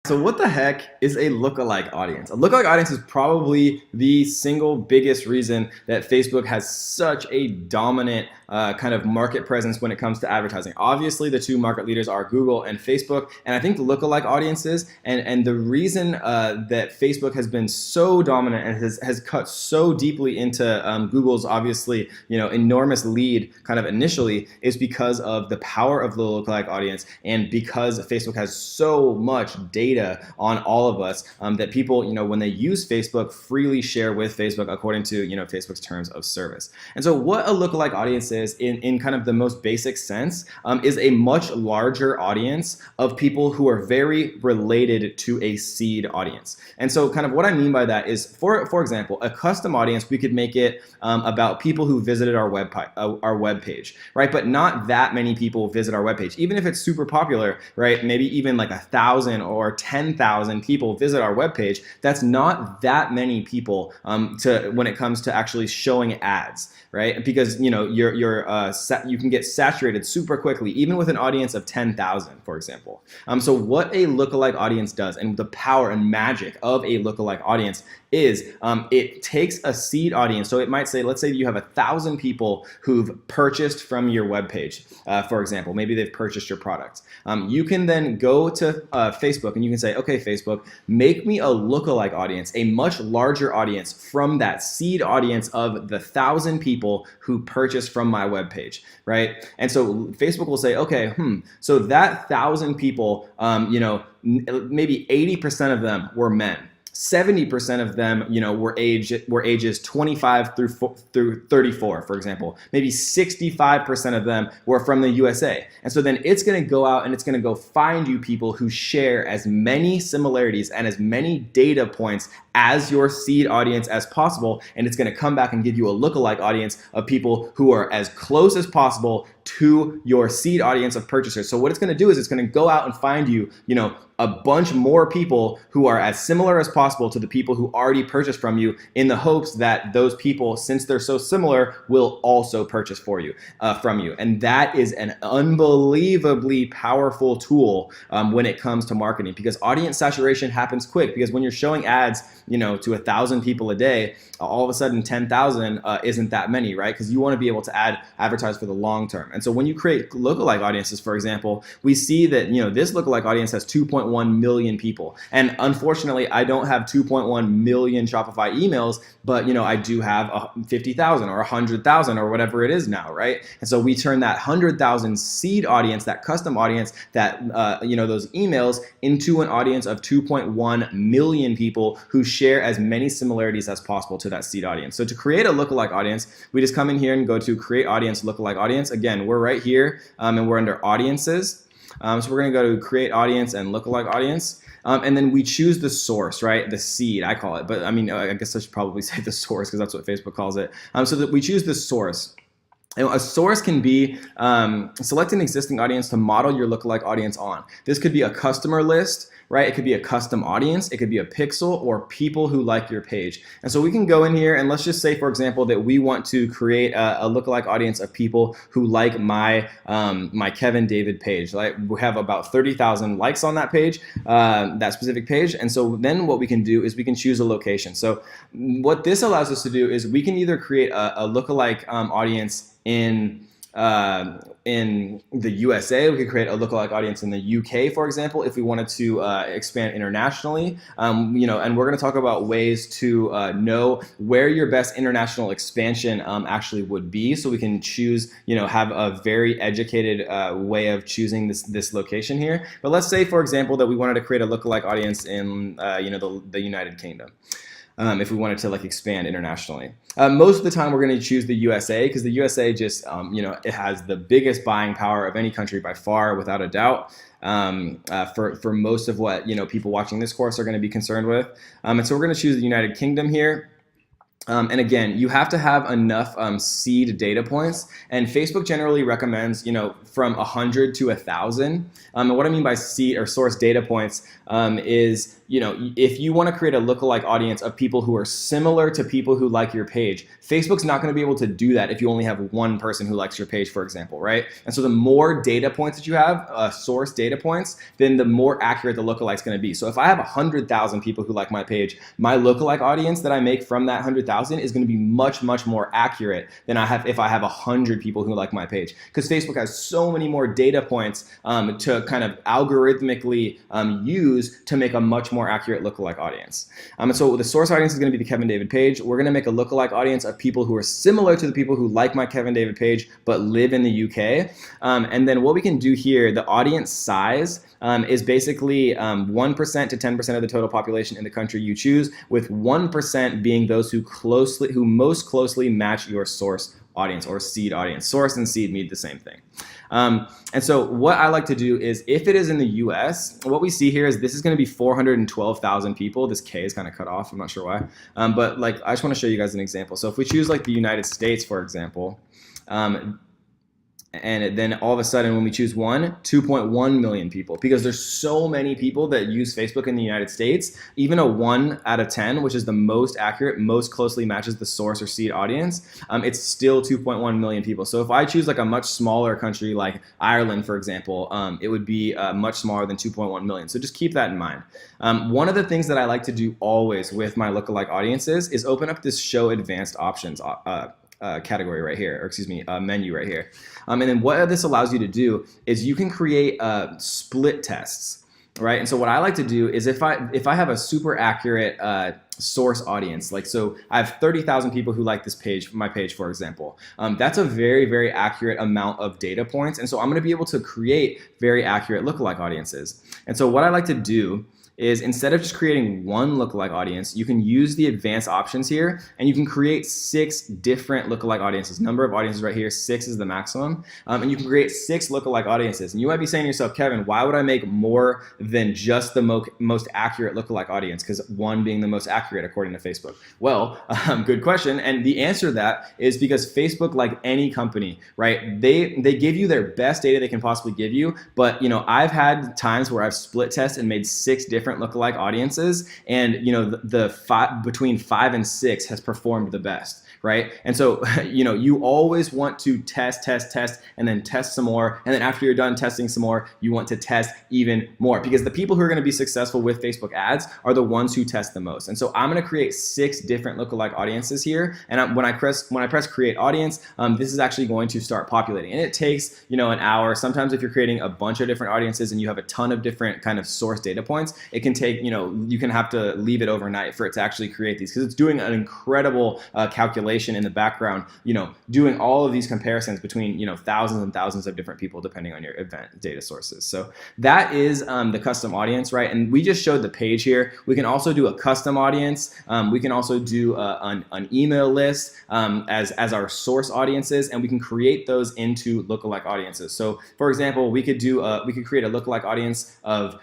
So what the heck is a lookalike audience? A lookalike audience is probably the single biggest reason that Facebook has such a dominant kind of market presence when it comes to advertising. Obviously, the two market leaders are Google and Facebook, and I think the lookalike audiences and the reason that Facebook has been so dominant and has cut so deeply into Google's obviously enormous lead kind of initially is because of the power of the lookalike audience and because Facebook has so much data on all of us that people, when they use Facebook, freely share with Facebook according to, Facebook's terms of service. And so what a lookalike audience is in kind of the most basic sense is a much larger audience of people who are very related to a seed audience. And so kind of what I mean by that is, for example, a custom audience, we could make it about people who visited our web page, right? But not that many people visit our web page. Even if it's super popular, right? Maybe even like 1,000 or 10,000 people visit our webpage. That's not that many people when it comes to actually showing ads, right? Because you can get saturated super quickly, even with an audience of 10,000, for example. So what a lookalike audience does, and the power and magic of a lookalike audience is it takes a seed audience. So it might say, let's say you have 1,000 people who've purchased from your webpage, for example. Maybe they've purchased your products. You can then go to Facebook and you can say, okay, Facebook, make me a lookalike audience, a much larger audience from that seed audience of the 1,000 people who purchased from my webpage, right? And so Facebook will say, okay, so that 1,000 people, maybe 80% of them were men. 70% of them, were ages 25 through 34, for example. Maybe 65% of them were from the USA. And so then it's going to go out and it's going to go find you people who share as many similarities and as many data points as your seed audience as possible, and it's going to come back and give you a lookalike audience of people who are as close as possible to your seed audience of purchasers. So what it's going to do is it's going to go out and find you, a bunch more people who are as similar as possible to the people who already purchased from you, in the hopes that those people, since they're so similar, will also purchase from you. And that is an unbelievably powerful tool when it comes to marketing, because audience saturation happens quick. Because when you're showing ads, to 1,000 people a day, all of a sudden 10,000 isn't that many, right? Because you want to be able to advertise for the long term. And so when you create lookalike audiences, for example, we see that this lookalike audience has 2.1 million people. And unfortunately, I don't have 2.1 million Shopify emails, but I do have 50,000 or 100,000 or whatever it is now, right? And so we turn that 100,000 seed audience, that custom audience, that those emails, into an audience of 2.1 million people who share as many similarities as possible to that seed audience. So to create a lookalike audience, we just come in here and go to create audience, lookalike audience. Again, we're right here and we're under audiences. So we're going to go to create audience and lookalike audience. And then we choose the source, right? The seed, I call it. But I mean, I guess I should probably say the source because that's what Facebook calls it. So that we choose the source. A source can be select an existing audience to model your lookalike audience on. This could be a customer list, right? It could be a custom audience. It could be a pixel or people who like your page. And so we can go in here and let's just say, for example, that we want to create a lookalike audience of people who like my Kevin David page. Like we have about 30,000 likes on that page, that specific page. And so then what we can do is we can choose a location. So what this allows us to do is we can either create a lookalike audience in the USA. We could create a lookalike audience in the UK, for example, if we wanted to expand internationally. And we're going to talk about ways to know where your best international expansion actually would be, so we can choose, have a very educated way of choosing this location here. But let's say, for example, that we wanted to create a lookalike audience in the United Kingdom. If we wanted to expand internationally. Most of the time we're going to choose the USA because the USA just, it has the biggest buying power of any country by far, without a doubt, for most of what, people watching this course are going to be concerned with. And so we're going to choose the United Kingdom here. And again, you have to have enough seed data points, and Facebook generally recommends, from 100 to 1,000. And what I mean by seed or source data points is if you want to create a lookalike audience of people who are similar to people who like your page, Facebook's not going to be able to do that if you only have one person who likes your page, for example, right? And so the more data points that you have, source data points, then the more accurate the lookalike's going to be. So if I have 100,000 people who like my page, my lookalike audience that I make from that 100,000 is going to be much, much more accurate than if I have 100 people who like my page, because Facebook has so many more data points to kind of algorithmically use to make a much more accurate lookalike audience. And so the source audience is going to be the Kevin David page. We're going to make a lookalike audience of people who are similar to the people who like my Kevin David page but live in the UK. And then what we can do here, the audience size is basically 1% to 10% of the total population in the country you choose, with 1% being those who most closely match your source audience or seed audience. Source and seed mean the same thing. And so what I like to do is, if it is in the US, what we see here is this is going to be 412,000 people. This K is kind of cut off. I'm not sure why. But like, I just want to show you guys an example. So if we choose like the United States, for example, and then all of a sudden when we choose 2.1 million people, because there's so many people that use Facebook in the United States, even a 1 out of 10, which is the most accurate, most closely matches the source or seed audience, it's still 2.1 million people. So if I choose like a much smaller country like Ireland, for example, it would be much smaller than 2.1 million. So just keep that in mind. One of the things that I like to do always with my lookalike audiences is open up this show advanced options category right here, or excuse me, menu right here. And then what this allows you to do is you can create split tests, right? And so what I like to do is if I have a super accurate source audience, like, so I have 30,000 people who like this page, my page, for example. That's a very, very accurate amount of data points. And so I'm going to be able to create very accurate lookalike audiences. And so what I like to do is, instead of just creating one lookalike audience, you can use the advanced options here and you can create 6 different lookalike audiences. Number of audiences right here, 6 is the maximum. And you can create 6 lookalike audiences. And you might be saying to yourself, Kevin, why would I make more than just the most accurate lookalike audience? Because 1 being the most accurate according to Facebook. Well, good question. And the answer to that is because Facebook, like any company, right, they give you their best data they can possibly give you. But I've had times where I've split tested and made 6 different lookalike audiences, and between 5 and 6 has performed the best, right? And so you always want to test, and then test some more, and then after you're done testing some more, you want to test even more, because the people who are going to be successful with Facebook ads are the ones who test the most. And so I'm going to create 6 different lookalike audiences here, and when I press create audience, this is actually going to start populating, and it takes an hour. Sometimes if you're creating a bunch of different audiences and you have a ton of different kind of source data points, it can take, you can have to leave it overnight for it to actually create these, because it's doing an incredible calculation in the background, doing all of these comparisons between, thousands and thousands of different people depending on your event data sources. So that is the custom audience, right? And we just showed the page here. We can also do a custom audience. We can also do an email list as our source audiences, and we can create those into lookalike audiences. So for example, we could create a lookalike audience of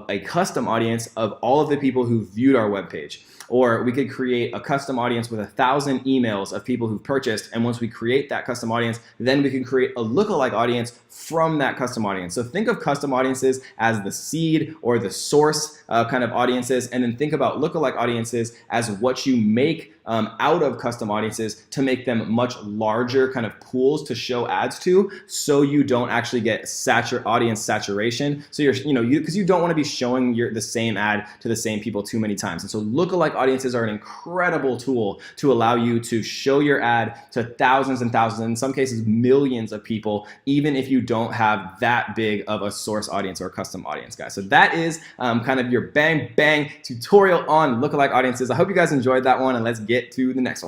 a custom audience of all of the people who viewed our webpage. Or we could create a custom audience with 1,000 emails of people who've purchased, and once we create that custom audience, then we can create a lookalike audience from that custom audience. So think of custom audiences as the seed or the source kind of audiences, and then think about lookalike audiences as what you make out of custom audiences to make them much larger kind of pools to show ads to, so you don't actually get audience saturation. So because you don't want to be showing the same ad to the same people too many times. And so lookalike audiences are an incredible tool to allow you to show your ad to thousands and thousands, in some cases millions of people, even if you don't have that big of a source audience or a custom audience, guys. So that is kind of your bang tutorial on lookalike audiences. I hope you guys enjoyed that one, and let's get to the next one.